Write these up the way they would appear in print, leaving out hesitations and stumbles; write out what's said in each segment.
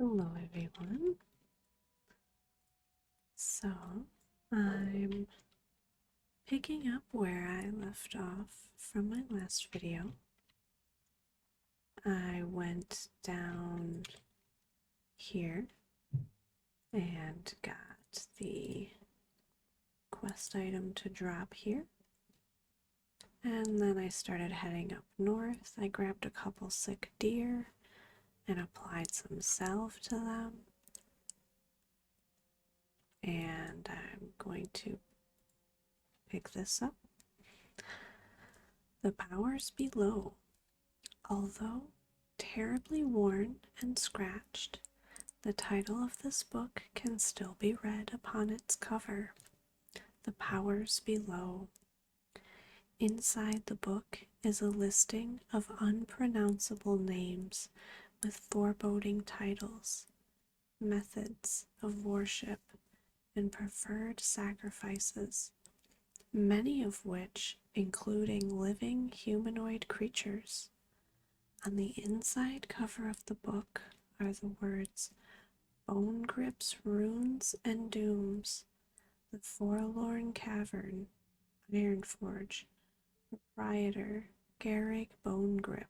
Hello, everyone. So, I'm picking up where I left off from my last video. I went down here and got the quest item to drop here. And then I started heading up north. I grabbed a couple sick deer and applied some salve to them. And I'm going to pick this up. The powers below. Although terribly worn and scratched, the title of this book can still be read upon its cover. The Powers Below. Inside the book is a listing of unpronounceable names with foreboding titles, methods of worship, and preferred sacrifices, many of which including living humanoid creatures. On the inside cover of the book are the words Bone Grip's Runes and Dooms, The Forlorn Cavern, Ironforge, Proprietor Garrick Bone Grip.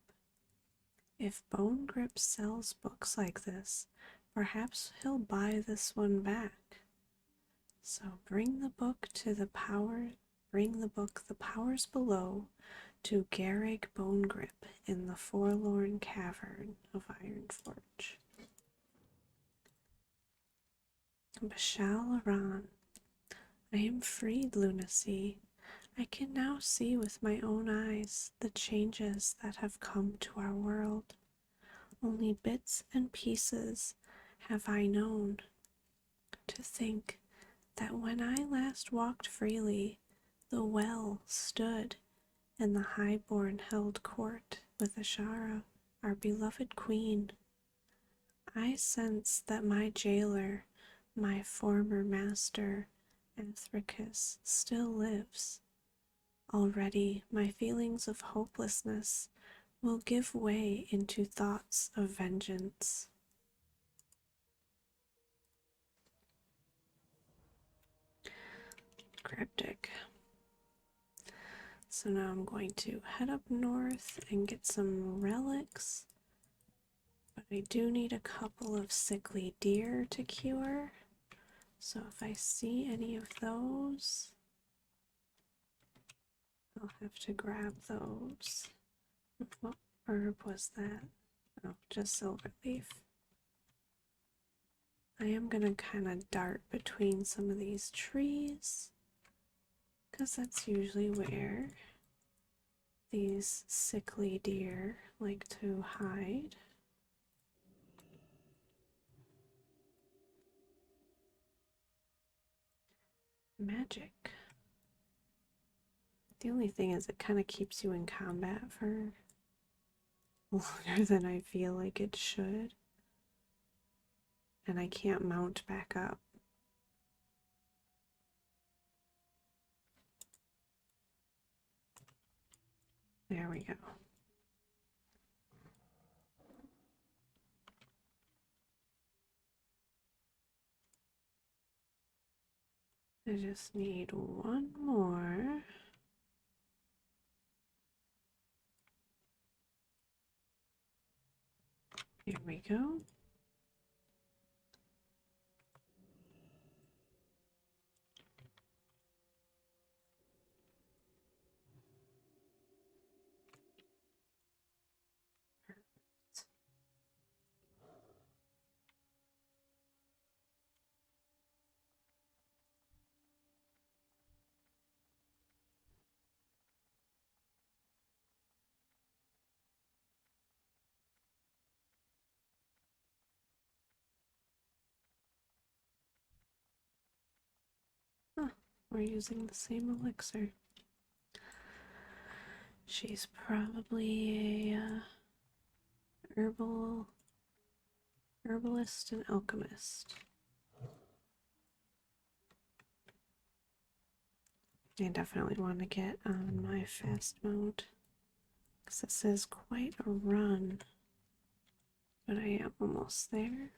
If Bone Grip sells books like this, perhaps he'll buy this one back. So bring the book The Powers Below to Garrick Bone Grip in the Forlorn Cavern of Ironforge. Bashal Aran. I am freed, Lunacy. I can now see with my own eyes the changes that have come to our world. Only bits and pieces have I known. To think that when I last walked freely, the well stood, and the highborn held court with Ashara, our beloved queen. I sense that my jailer, my former master, Athricus, still lives. Already my feelings of hopelessness will give way into thoughts of vengeance. Cryptic. So now I'm going to head up north and get some relics, but I do need a couple of sickly deer to cure. So if I see any of those, I'll have to grab those. What herb was that? Oh, just silverleaf. I am gonna kind of dart between some of these trees, because that's usually where these sickly deer like to hide. Magic. The only thing is it kind of keeps you in combat for longer than I feel like it should. And I can't mount back up. There we go. I just need one more. Here we go. Huh, we're using the same elixir. She's probably a herbalist and alchemist. I definitely want to get on my fast mode, because this is quite a run, but I am almost there.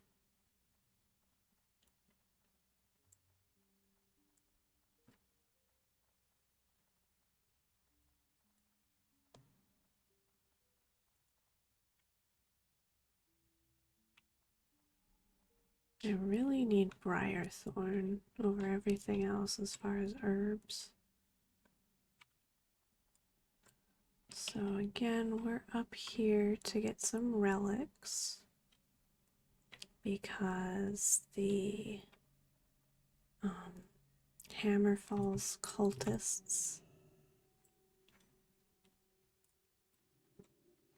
I really need Briarthorn over everything else as far as herbs. So again, we're up here to get some relics because the Hammerfall's cultists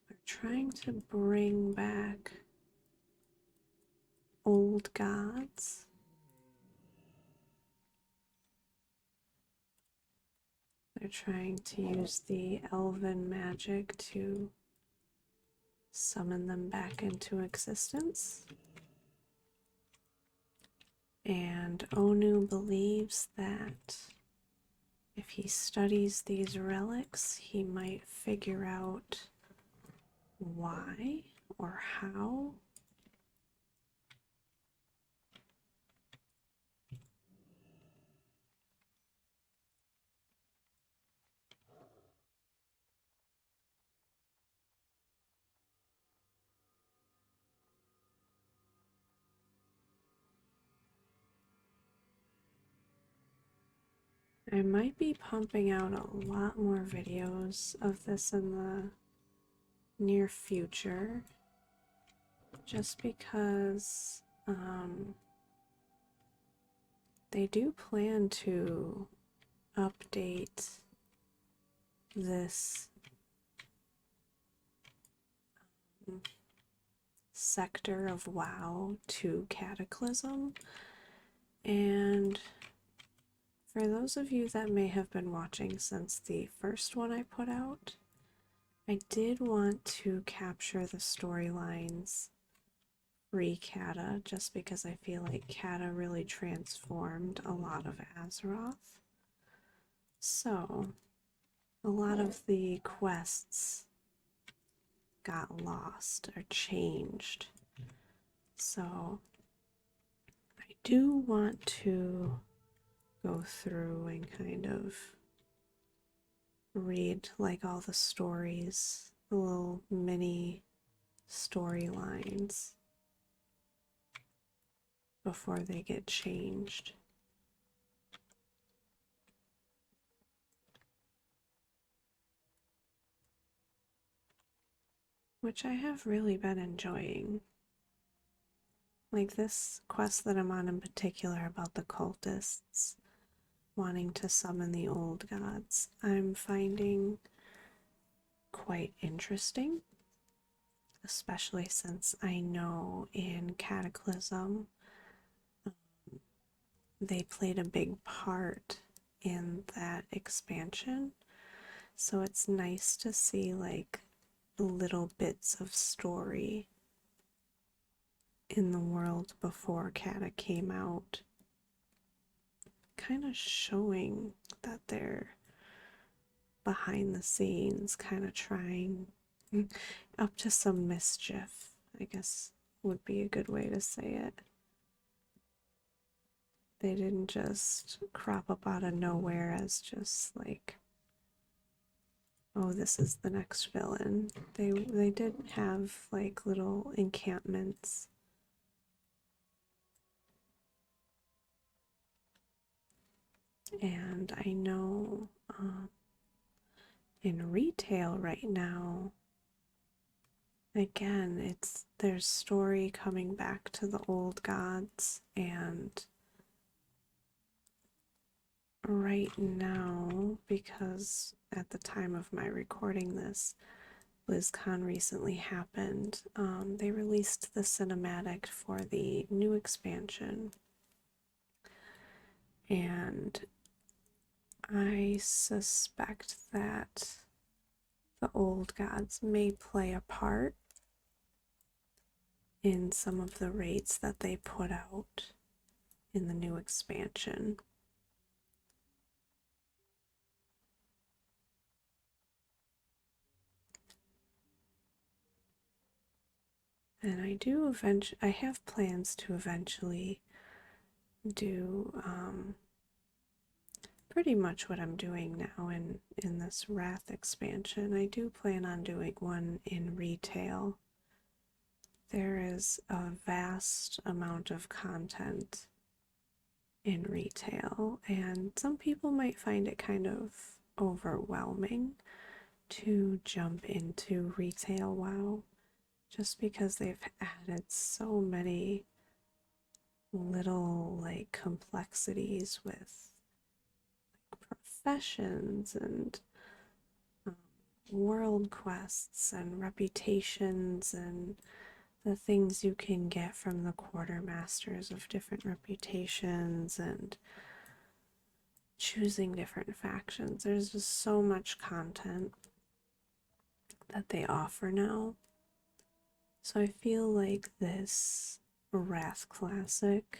are trying to bring back old gods. They're trying to use the elven magic to summon them back into existence. And Onu believes that if he studies these relics, he might figure out why or how. I might be pumping out a lot more videos of this in the near future, just because they do plan to update this sector of WoW to Cataclysm. And for those of you that may have been watching since the first one I put out, I did want to capture the storylines pre-Kata just because I feel like Kata really transformed a lot of Azeroth. So, a lot of the quests got lost or changed. So, I do want to go through and kind of read like all the stories, the little mini storylines before they get changed. Which I have really been enjoying. Like this quest that I'm on in particular about the cultists wanting to summon the old gods, I'm finding quite interesting, especially since I know in Cataclysm they played a big part in that expansion. So it's nice to see like little bits of story in the world before Kata came out, kind of showing that they're behind the scenes, kind of trying up to some mischief, I guess would be a good way to say it. They didn't just crop up out of nowhere as just like, oh, this is the next villain. They did have like little encampments. And I know in retail right now, again, there's story coming back to the old gods, and right now, because at the time of my recording this, BlizzCon recently happened, they released the cinematic for the new expansion, and I suspect that the old gods may play a part in some of the raids that they put out in the new expansion. And I have plans to eventually do pretty much what I'm doing now in this Wrath expansion. I do plan on doing one in retail. there is a vast amount of content in retail, and some people might find it kind of overwhelming to jump into retail WoW just because they've added so many little like complexities with professions and um, world quests and reputations and the things you can get from the quartermasters of different reputations and choosing different factions. There's just so much content that they offer now. So I feel like this Wrath Classic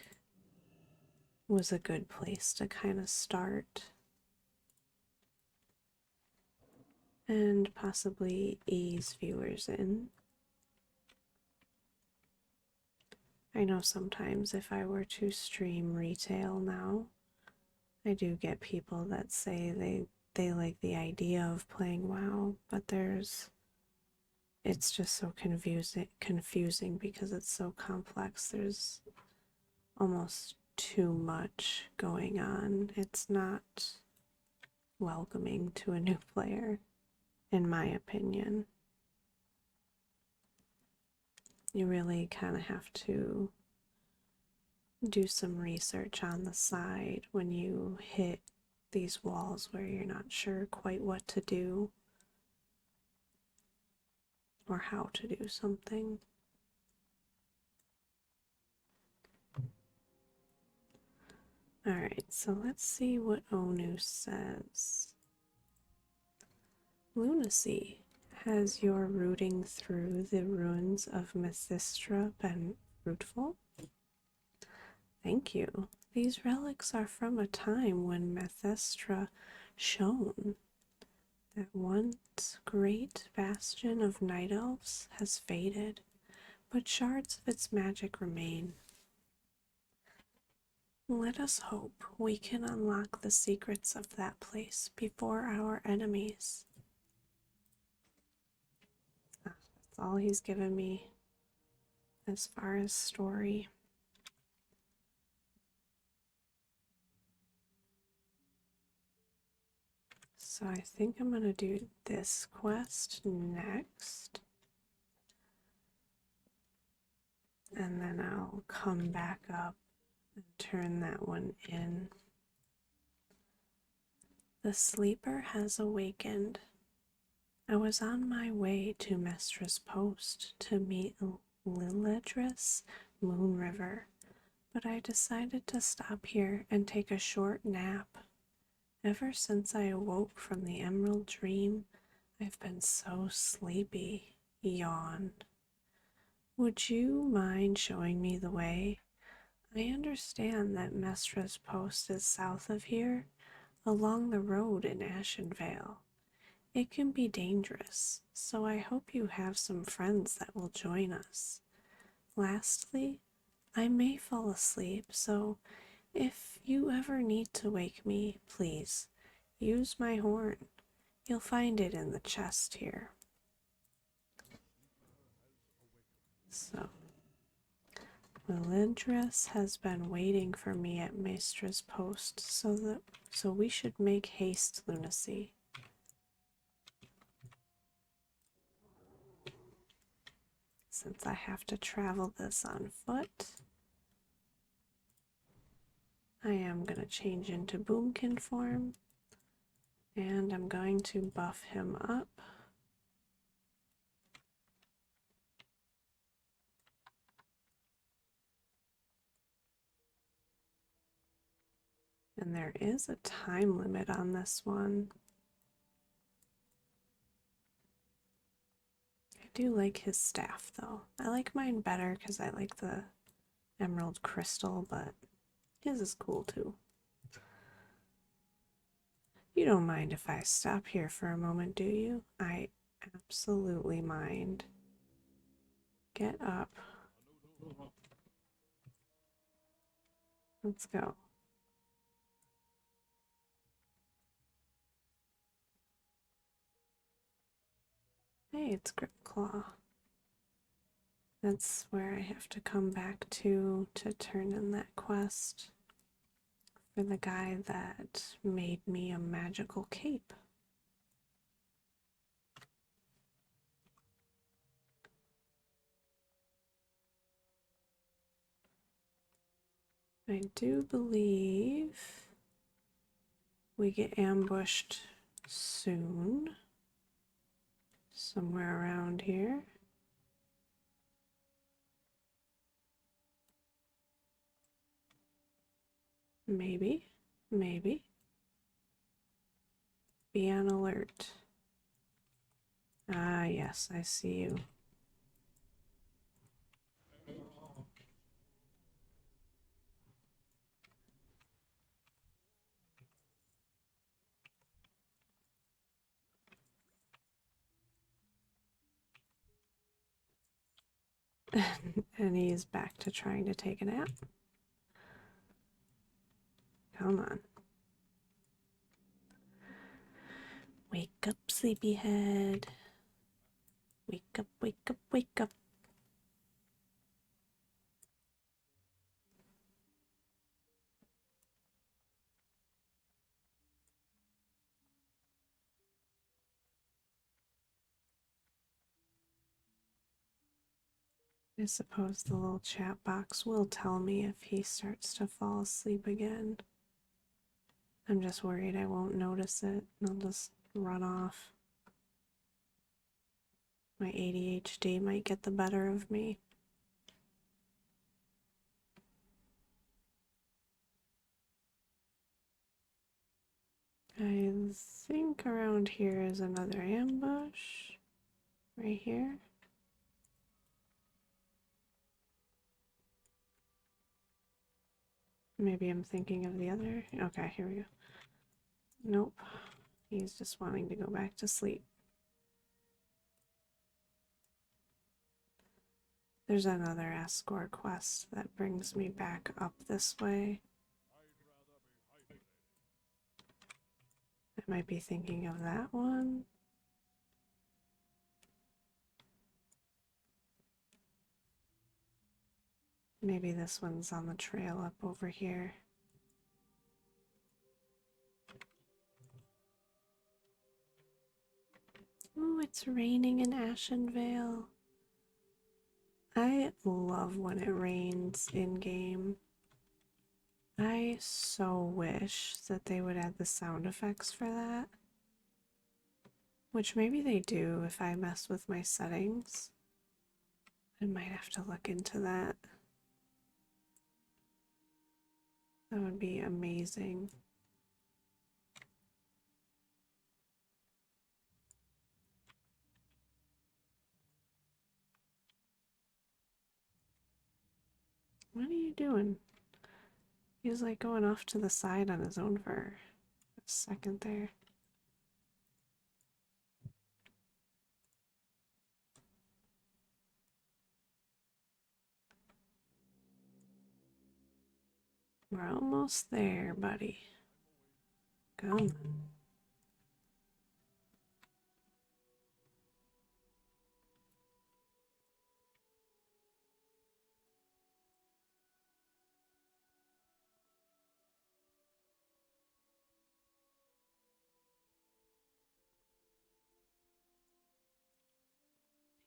was a good place to kind of start and possibly ease viewers in. I know sometimes if I were to stream retail now, I do get people that say they like the idea of playing WoW, but it's just so confusing because it's so complex. There's almost too much going on. It's not welcoming to a new player, in my opinion. You really kind of have to do some research on the side when you hit these walls where you're not sure quite what to do or how to do something. Alright, so let's see what Onu says. Lunacy, has your rooting through the ruins of Mithistra been fruitful? Thank you. These relics are from a time when Mithistra shone. That once great bastion of night elves has faded, but shards of its magic remain. Let us hope we can unlock the secrets of that place before our enemies. That's all he's given me as far as story. So I think I'm going to do this quest next. And then I'll come back up and turn that one in. The sleeper has awakened. I was on my way to Mestra's Post to meet Liladris Moon River, but I decided to stop here and take a short nap. Ever since I awoke from the Emerald Dream, I've been so sleepy. Yawn. Would you mind showing me the way? I understand that Mestra's Post is south of here, along the road in Ashenvale. It can be dangerous, so I hope you have some friends that will join us. Lastly, I may fall asleep, so if you ever need to wake me, please use my horn. You'll find it in the chest here. So, Melindres has been waiting for me at Maestra's Post, so we should make haste, Lunacy. Since I have to travel this on foot, I am going to change into Boomkin form, and I'm going to buff him up. And there is a time limit on this one. I do like his staff though. I like mine better because I like the emerald crystal, but his is cool too. You don't mind if I stop here for a moment, do you? I absolutely mind. Get up. Let's go. Hey, it's Gripclaw. That's where I have to come back to turn in that quest for the guy that made me a magical cape. I do believe we get ambushed soon, somewhere around here. Maybe, maybe. Be on alert. Ah, yes, I see you. And he's back to trying to take a nap. Come on. Wake up, sleepyhead. Wake up, wake up, wake up. I suppose the little chat box will tell me if he starts to fall asleep again. I'm just worried I won't notice it and I'll just run off. My ADHD might get the better of me. I think around here is another ambush. Right here. Maybe I'm thinking of the other. Okay, here we go. Nope. He's just wanting to go back to sleep. There's another escort quest that brings me back up this way. I might be thinking of that one. Maybe this one's on the trail up over here. Ooh, it's raining in Ashenvale. I love when it rains in game. I so wish that they would add the sound effects for that. Which maybe they do if I mess with my settings. I might have to look into that. That would be amazing. What are you doing? He was like going off to the side on his own for a second there. We're almost there, buddy. Come on.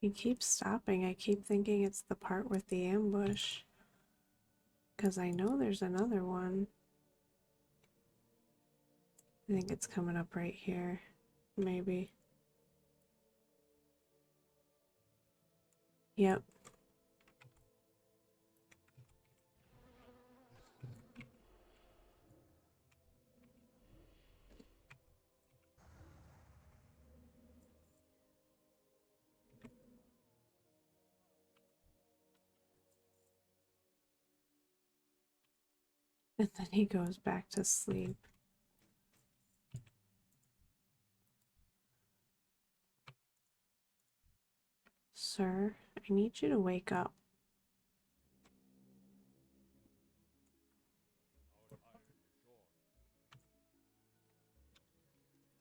He keeps stopping. I keep thinking it's the part with the ambush. Because I know there's another one. I think it's coming up right here. Maybe. Yep. And then he goes back to sleep. Sir, I need you to wake up.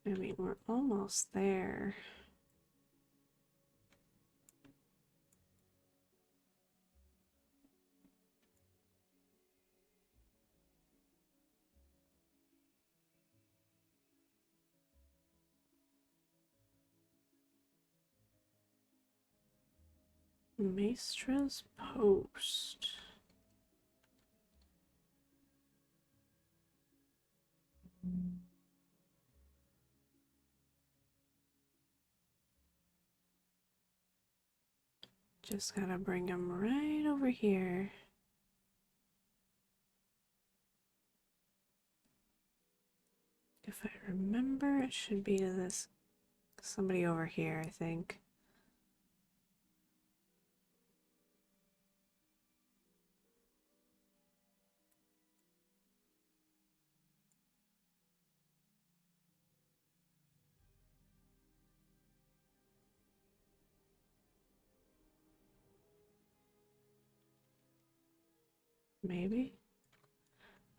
I mean, we're almost there. Maestra's Post. Just gotta bring him right over here. If I remember, it should be to this somebody over here, I think. Maybe?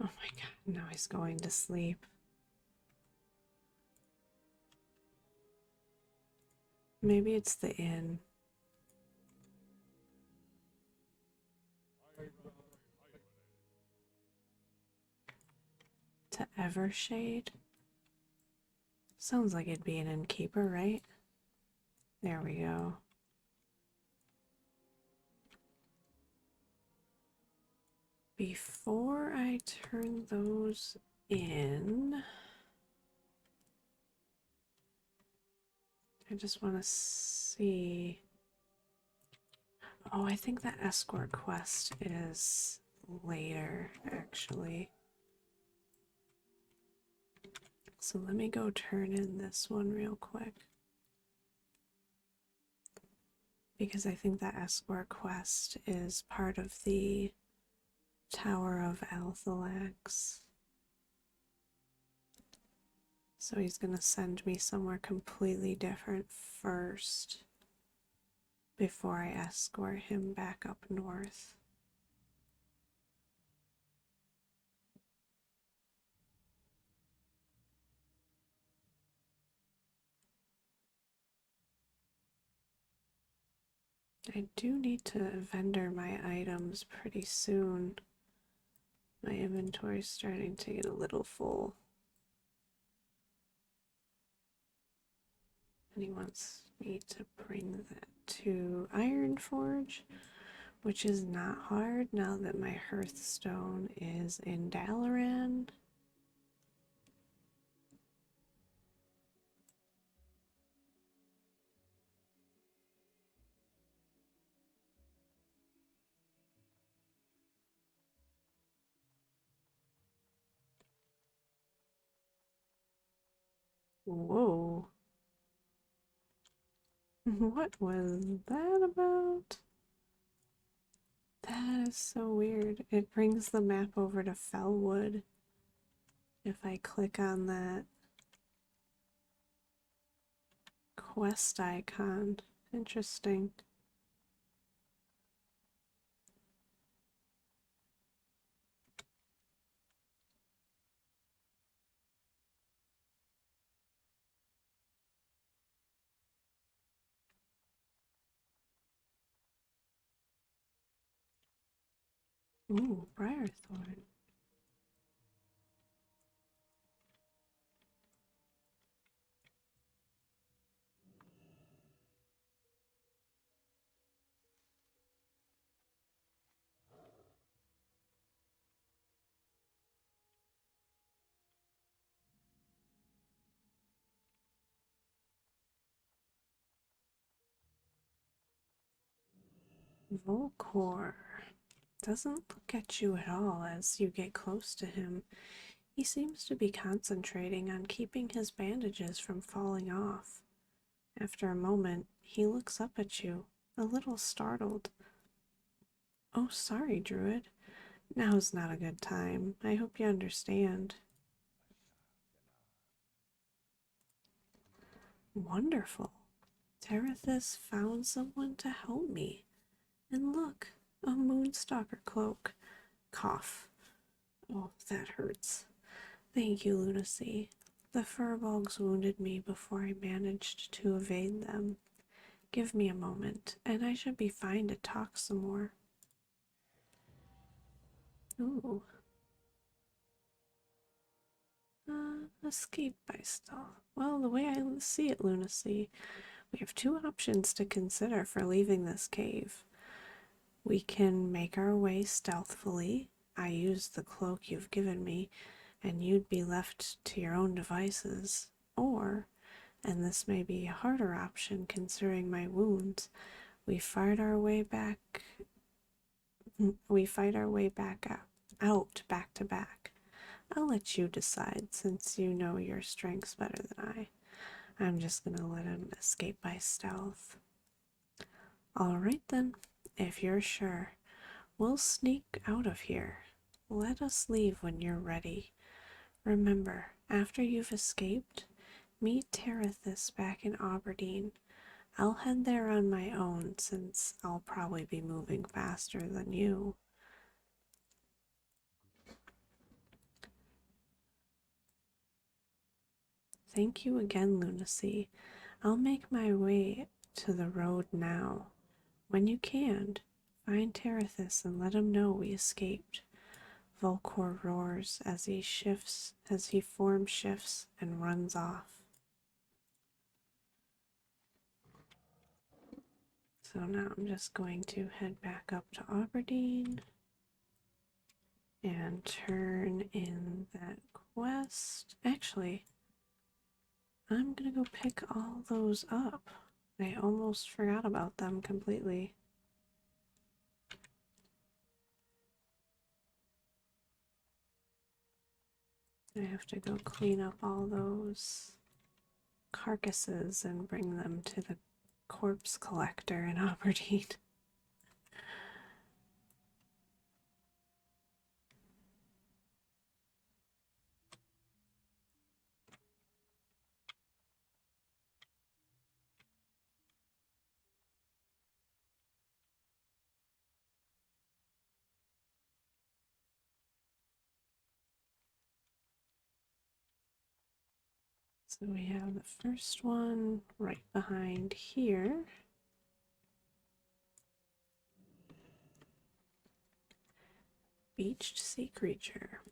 Oh my god, now he's going to sleep. Maybe it's the inn. To Evershade? Sounds like it'd be an innkeeper, right? There we go. Before I turn those in, I just want to see. Oh, I think that escort quest is later, actually. So let me go turn in this one real quick. Because I think that escort quest is part of the Tower of Althalax. So he's gonna send me somewhere completely different first before I escort him back up north. I do need to vendor my items pretty soon. My inventory's starting to get a little full. And he wants me to bring that to Ironforge, which is not hard now that my Hearthstone is in Dalaran. Whoa. What was that about? That is so weird. It brings the map over to Fellwood if I click on that quest icon. Interesting. Ooh, Briarthorn. Volcor doesn't look at you at all as you get close to him. He seems to be concentrating on keeping his bandages from falling off. After a moment, he looks up at you, a little startled. Oh, sorry, Druid. Now's not a good time. I hope you understand. Wonderful. Terethus found someone to help me. And look, a Moonstalker cloak. Cough. Oh, that hurts. Thank you, Lunacy. The furbolgs wounded me before I managed to evade them. Give me a moment, and I should be fine to talk some more. Ooh. Escape by stealth. Well, the way I see it, Lunacy, we have two options to consider for leaving this cave. We can make our way stealthily. I use the cloak you've given me, and you'd be left to your own devices. Or, and this may be a harder option considering my wounds, we fight our way back out back to back. I'll let you decide since you know your strengths better than I. I'm just gonna let him escape by stealth. Alright then, if you're sure. We'll sneak out of here. Let us leave when you're ready. Remember, after you've escaped, meet Terethus back in Aberdeen. I'll head there on my own since I'll probably be moving faster than you. Thank you again, Lunacy. I'll make my way to the road now. When you can, find Terethus and let him know we escaped. Volcor roars as he form shifts and runs off. So now I'm just going to head back up to Aberdeen and turn in that quest. Actually, I'm gonna go pick all those up. I almost forgot about them completely. I have to go clean up all those carcasses and bring them to the corpse collector in Aberdeen. So we have the first one right behind here. Beached sea creature.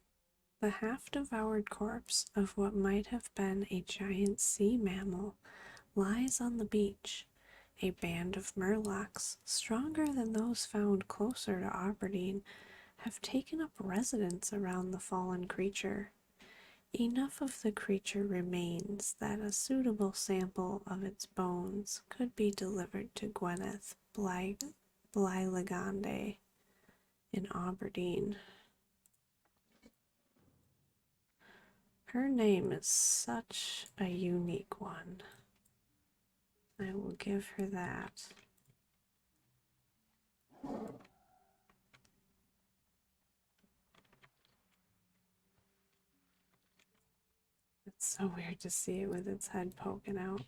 The half-devoured corpse of what might have been a giant sea mammal lies on the beach. A band of murlocs, stronger than those found closer to Aberdeen, have taken up residence around the fallen creature. Enough of the creature remains that a suitable sample of its bones could be delivered to Gwyneth Blylegande in Aberdeen. Her name is such a unique one. I will give her that. It's so weird to see it with its head poking out.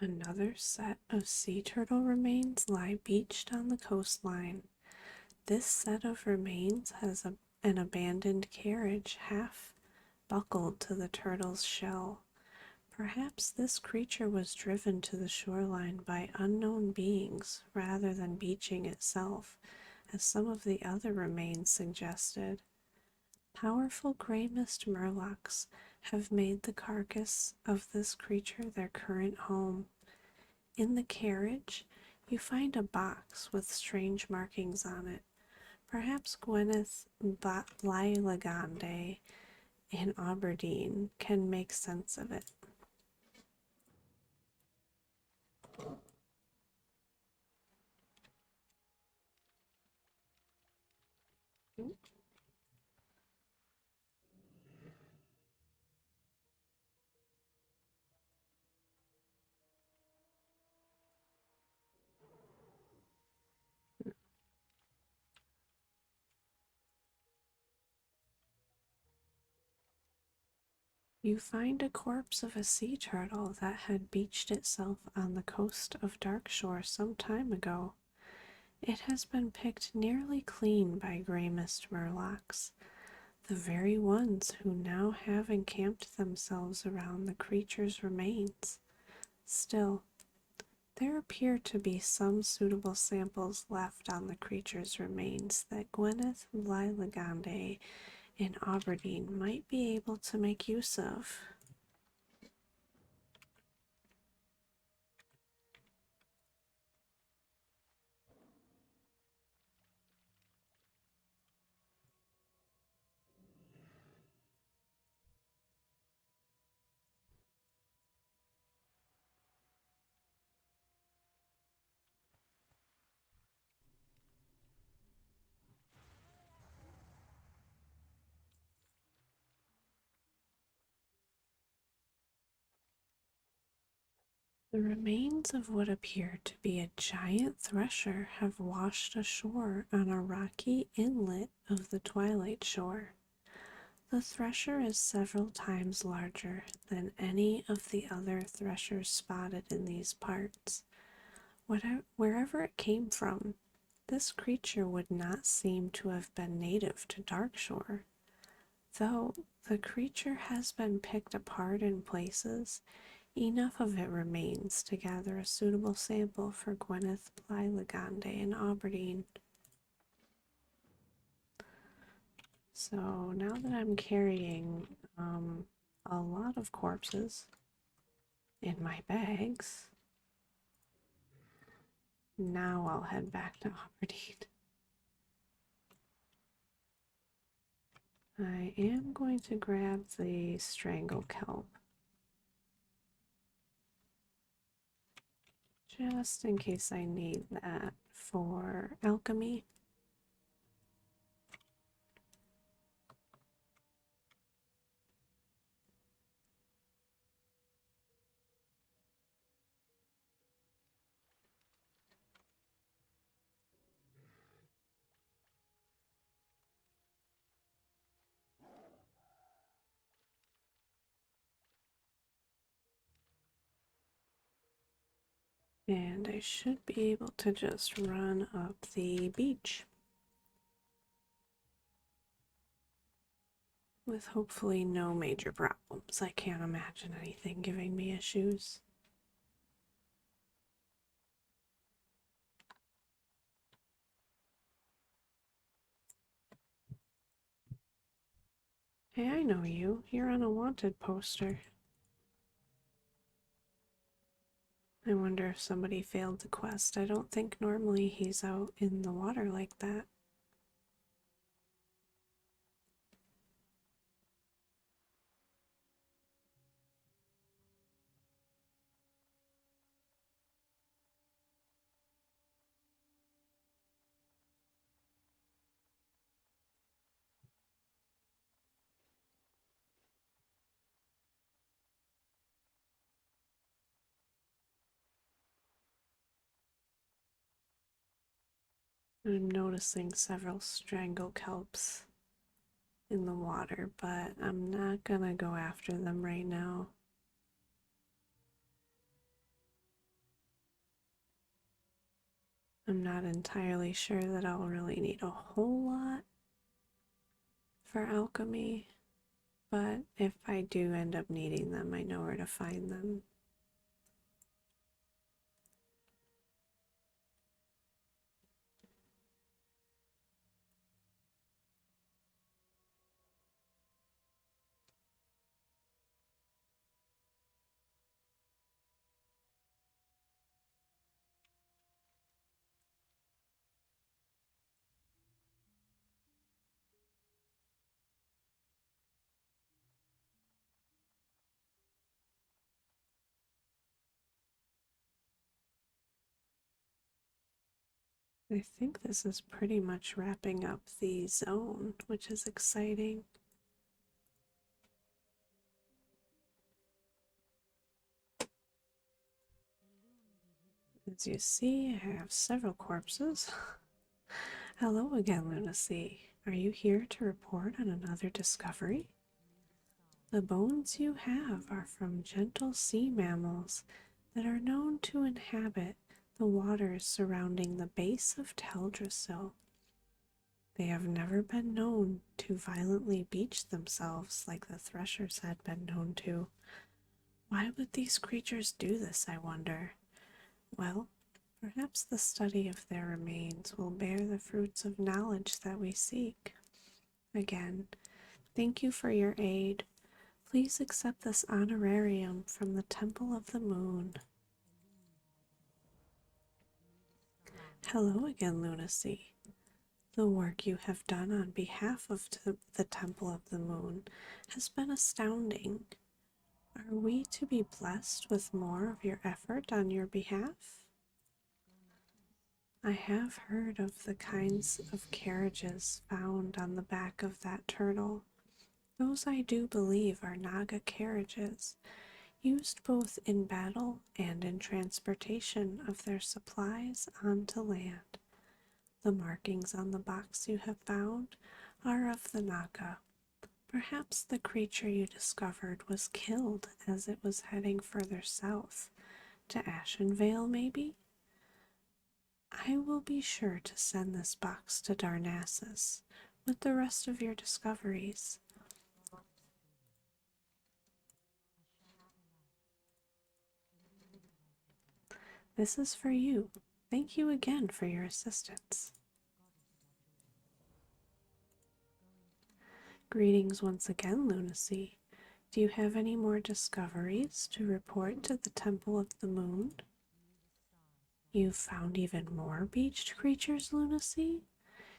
Another set of sea turtle remains lie beached on the coastline. This set of remains has an abandoned carriage half buckled to the turtle's shell. Perhaps this creature was driven to the shoreline by unknown beings rather than beaching itself, as some of the other remains suggested. Powerful gray mist murlocs have made the carcass of this creature their current home. In the carriage, you find a box with strange markings on it. Perhaps Gwyneth Blylegande in Aberdeen can make sense of it. You find a corpse of a sea turtle that had beached itself on the coast of Darkshore some time ago. It has been picked nearly clean by grey mist murlocs, the very ones who now have encamped themselves around the creature's remains. Still, there appear to be some suitable samples left on the creature's remains that Gwyneth Blylegande in Aberdeen might be able to make use of. The remains of what appeared to be a giant thresher have washed ashore on a rocky inlet of the Twilight Shore. The thresher is several times larger than any of the other threshers spotted in these parts. Wherever it came from, this creature would not seem to have been native to Darkshore, though the creature has been picked apart in places. Enough of it remains to gather a suitable sample for Gwyneth Blylegande in Aberdeen. So now that I'm carrying a lot of corpses in my bags, now I'll head back to Aberdeen. I am going to grab the strangle kelp just in case I need that for alchemy. And I should be able to just run up the beach with hopefully no major problems. I can't imagine anything giving me issues. Hey, I know you. You're on a wanted poster. I wonder if somebody failed the quest. I don't think normally he's out in the water like that. I'm noticing several strangle kelps in the water, but I'm not gonna go after them right now. I'm not entirely sure that I'll really need a whole lot for alchemy, but if I do end up needing them, I know where to find them. I think this is pretty much wrapping up the zone, which is exciting. As you see, I have several corpses. Hello again, Lunacy. Are you here to report on another discovery? The bones you have are from gentle sea mammals that are known to inhabit the waters surrounding the base of Teldrassil. They have never been known to violently beach themselves like the threshers had been known to. Why would these creatures do this, I wonder? Well, perhaps the study of their remains will bear the fruits of knowledge that we seek. Again, thank you for your aid. Please accept this honorarium from the Temple of the Moon. Hello again, Lunacy. The work you have done on behalf of the Temple of the Moon has been astounding. Are we to be blessed with more of your effort on your behalf? I have heard of the kinds of carriages found on the back of that turtle. Those I do believe are Naga carriages. used both in battle and in transportation of their supplies onto land. The markings on the box you have found are of the Naga. Perhaps the creature you discovered was killed as it was heading further south, to Ashenvale, maybe? I will be sure to send this box to Darnassus with the rest of your discoveries. This is for you. Thank you again for your assistance. Greetings once again, Lunacy. Do you have any more discoveries to report to the Temple of the Moon? You've found even more beached creatures, Lunacy?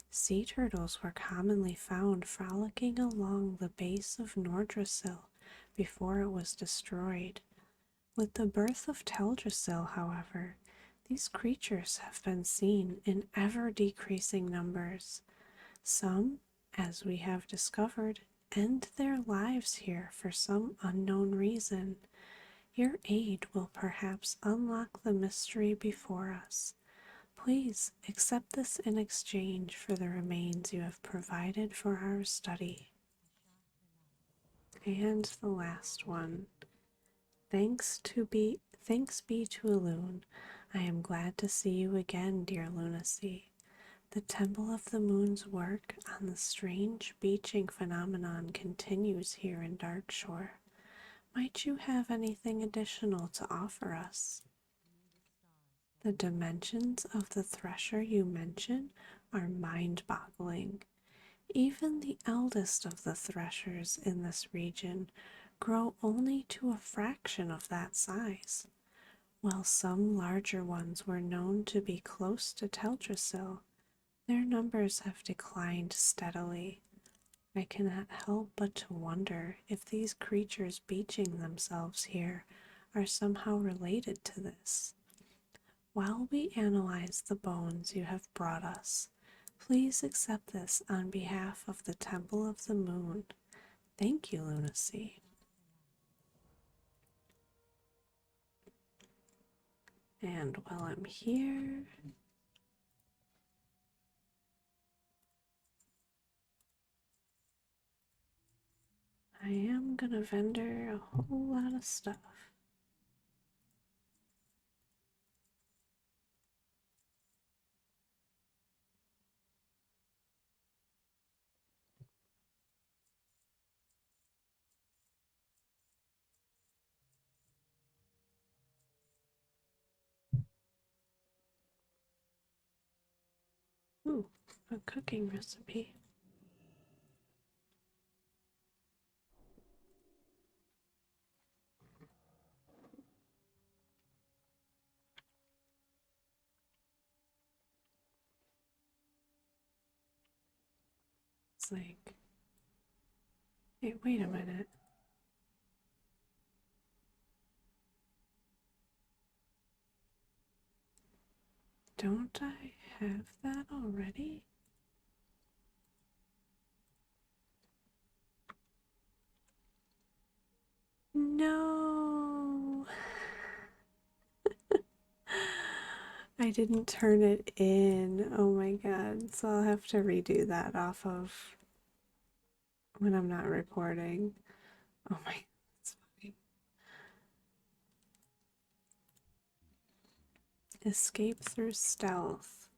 Sea turtles were commonly found frolicking along the base of Nordrassil before it was destroyed. With the birth of Teldrassil, however, these creatures have been seen in ever decreasing numbers. Some, as we have discovered, end their lives here for some unknown reason. Your aid will perhaps unlock the mystery before us. Please accept this in exchange for the remains you have provided for our study. And the last one. Thanks be to Elune. I am glad to see you again, dear Lunacy. The Temple of the Moon's work on the strange beaching phenomenon continues here in Darkshore. Might you have anything additional to offer us? The dimensions of the thresher you mention are mind-boggling. Even the eldest of the threshers in this region grow only to a fraction of that size, while some larger ones were known to be close to Teldrassil. Their numbers have declined steadily. I cannot help but to wonder if these creatures beaching themselves here are somehow related to this. While we analyze the bones you have brought us, please accept this on behalf of the Temple of the Moon. Thank you, Lunacy. And while I'm here, I am gonna vendor a whole lot of stuff. Ooh, a cooking recipe. It's like, hey, wait a minute. Don't I have that already? No. I didn't turn it in. Oh my god. So I'll have to redo that off of when I'm not recording. Oh my, that's funny. Escape through stealth.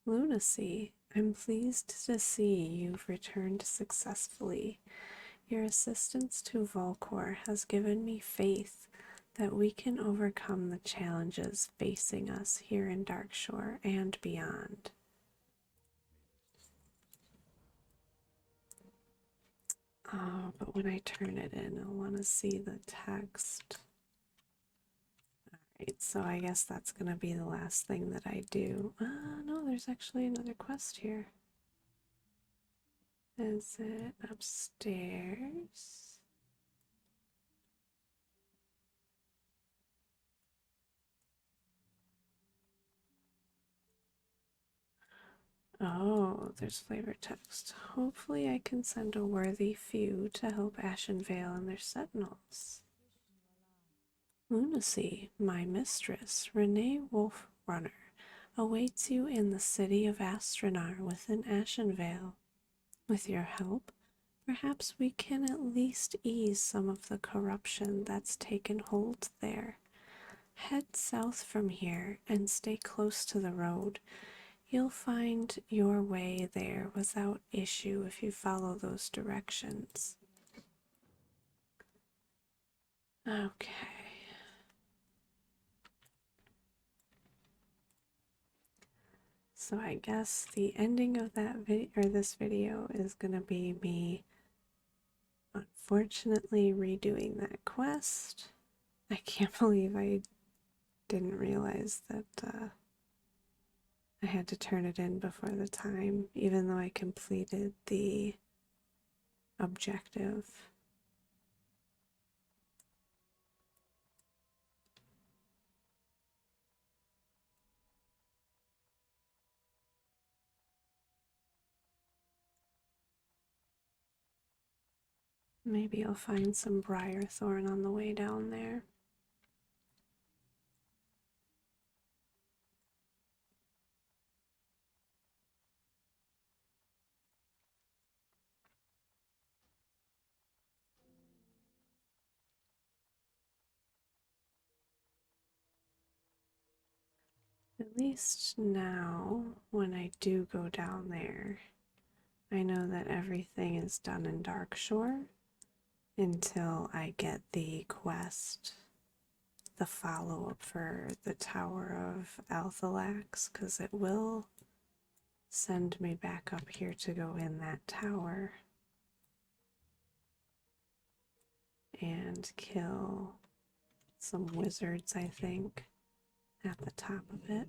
Lunacy, I'm pleased to see you've returned successfully. Your assistance to Volcor has given me faith that we can overcome the challenges facing us here in Darkshore and beyond. Oh, but when I turn it in, I'll want to see the text. Alright, so I guess that's going to be the last thing that I do. No, there's actually another quest here. Is it upstairs? Oh, there's flavor text. Hopefully I can send a worthy few to help Ashenvale and their sentinels. Lunacy, my mistress, Renee Wolf Runner, awaits you in the city of Astronar within Ashenvale. With your help, perhaps we can at least ease some of the corruption that's taken hold there. Head south from here and stay close to the road. You'll find your way there without issue if you follow those directions. Okay. So I guess the ending of that video or this video is gonna be me unfortunately redoing that quest. I can't believe I didn't realize that I had to turn it in before the time, even though I completed the objective. Maybe I'll find some Briarthorn on the way down there. At least now, when I do go down there, I know that everything is done in Darkshore until I get the quest, the follow up for the Tower of Althalax, because it will send me back up here to go in that tower and kill some wizards, I think, at the top of it.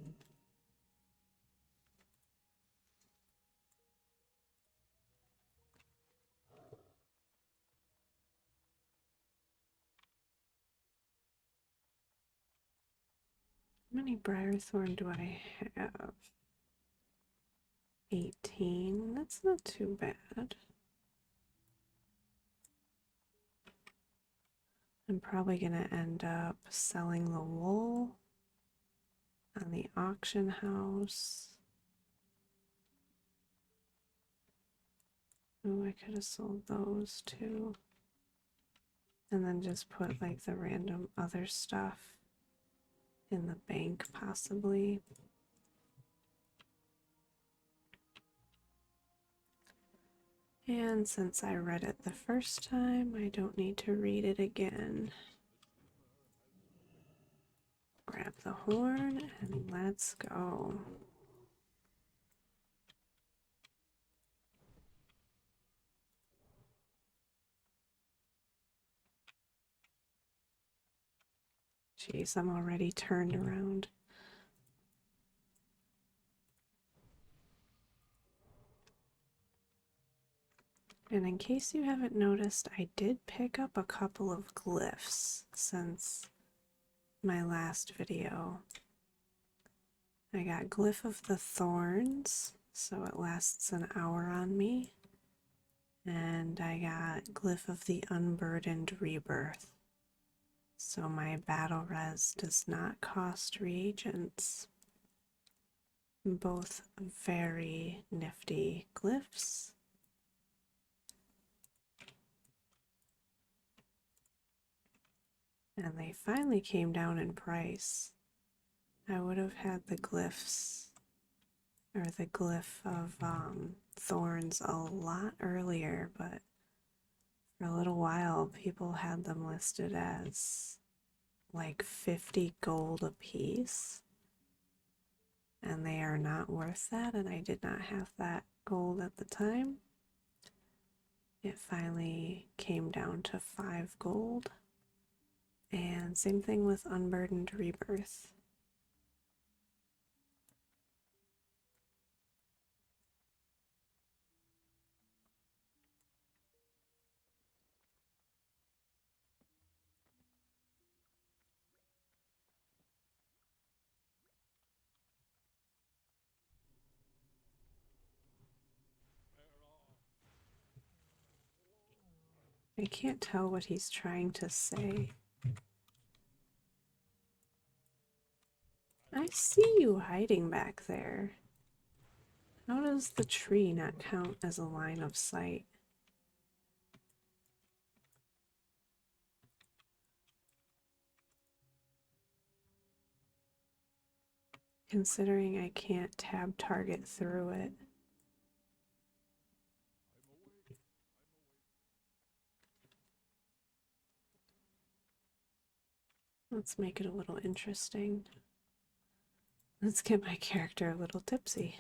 How many Briarthorn do I have? 18. That's not too bad. I'm probably going to end up selling the wool on the auction house. Oh, I could have sold those too. And then just put like the random other stuff in the bank, possibly. And since I read it the first time, I don't need to read it again. Grab the horn and let's go. Jeez, I'm already turned around. And in case you haven't noticed, I did pick up a couple of glyphs since my last video. I got Glyph of the Thorns, so it lasts an hour on me. And I got Glyph of the Unburdened Rebirth, so my battle res does not cost reagents. Both very nifty glyphs. And they finally came down in price. I would have had the glyphs, or the glyph of thorns, a lot earlier, but for a little while people had them listed as like 50 gold a piece, and they are not worth that, and I did not have that gold at the time. It finally came down to 5 gold. And same thing with Unburdened Rebirth. I can't tell what he's trying to say. see you hiding back there. How does the tree not count as a line of sight? Considering I can't tab target through it. Let's make it a little interesting. Let's get my character a little tipsy.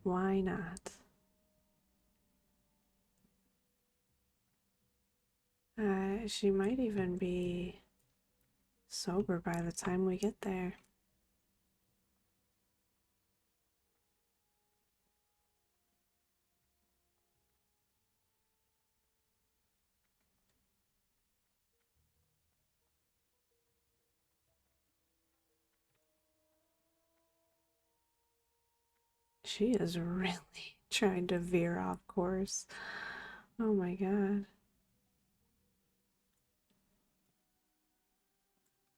Why not? She might even be sober by the time we get there. She is really trying to veer off course. Oh my god.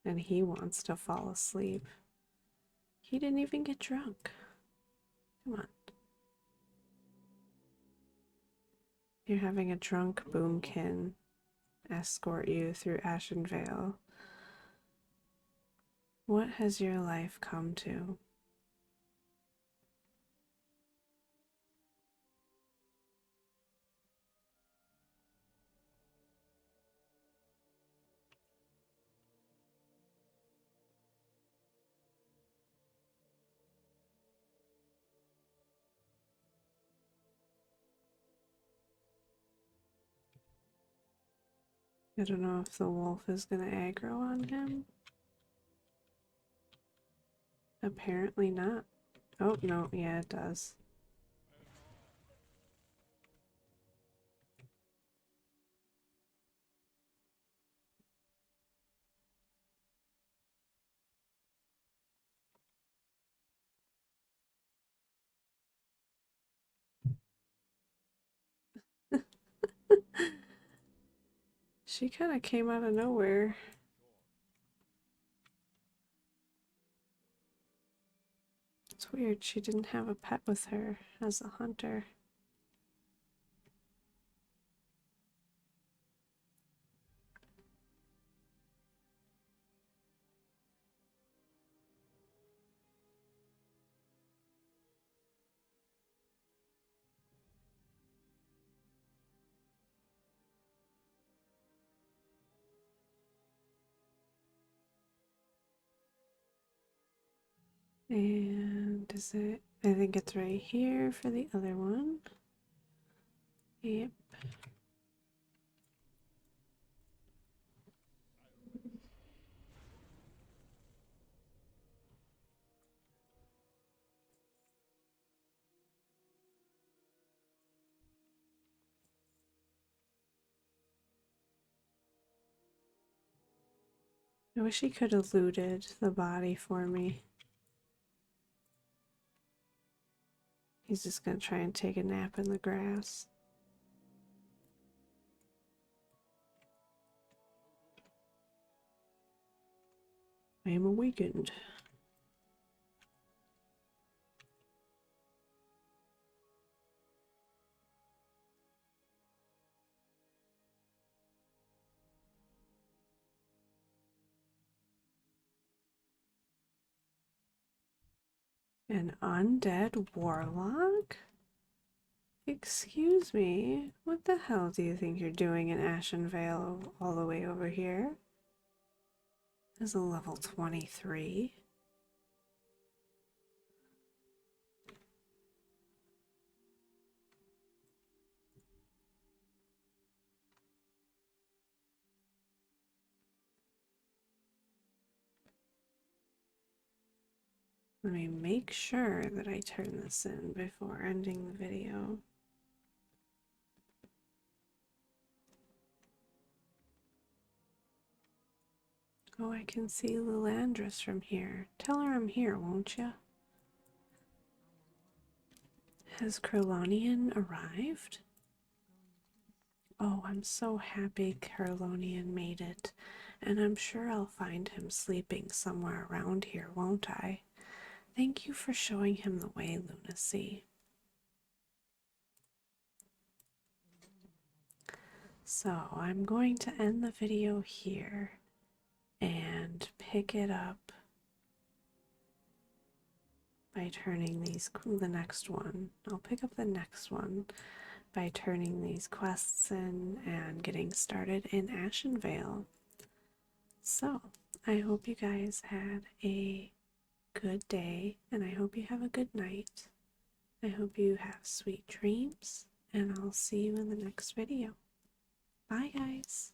And he wants to fall asleep. He didn't even get drunk. Come on. You're having a drunk boomkin escort you through Ashen Vale. What has your life come to? I don't know if the wolf is gonna aggro on him. Apparently not. Oh, no, yeah, it does. She kind of came out of nowhere. It's weird, she didn't have a pet with her as a hunter. And is it? I think it's right here for the other one. Yep. I wish he could have looted the body for me. He's just gonna try and take a nap in the grass. I am awakened. An undead warlock? Excuse me, what the hell do you think you're doing in Ashen Vale all the way over here? As a level 23. Let me make sure that I turn this in before ending the video. Oh, I can see Lilandris from here. Tell her I'm here, won't you? Has Curlonian arrived? Oh, I'm so happy Curlonian made it, and I'm sure I'll find him sleeping somewhere around here, won't I? Thank you for showing him the way, Lunacy. So I'm going to end the video here and pick it up by turning the next one. I'll pick up the next one by turning these quests in and getting started in Ashenvale. So I hope you guys had a good day, and I hope you have a good night. I hope you have sweet dreams, and I'll see you in the next video. Bye, guys.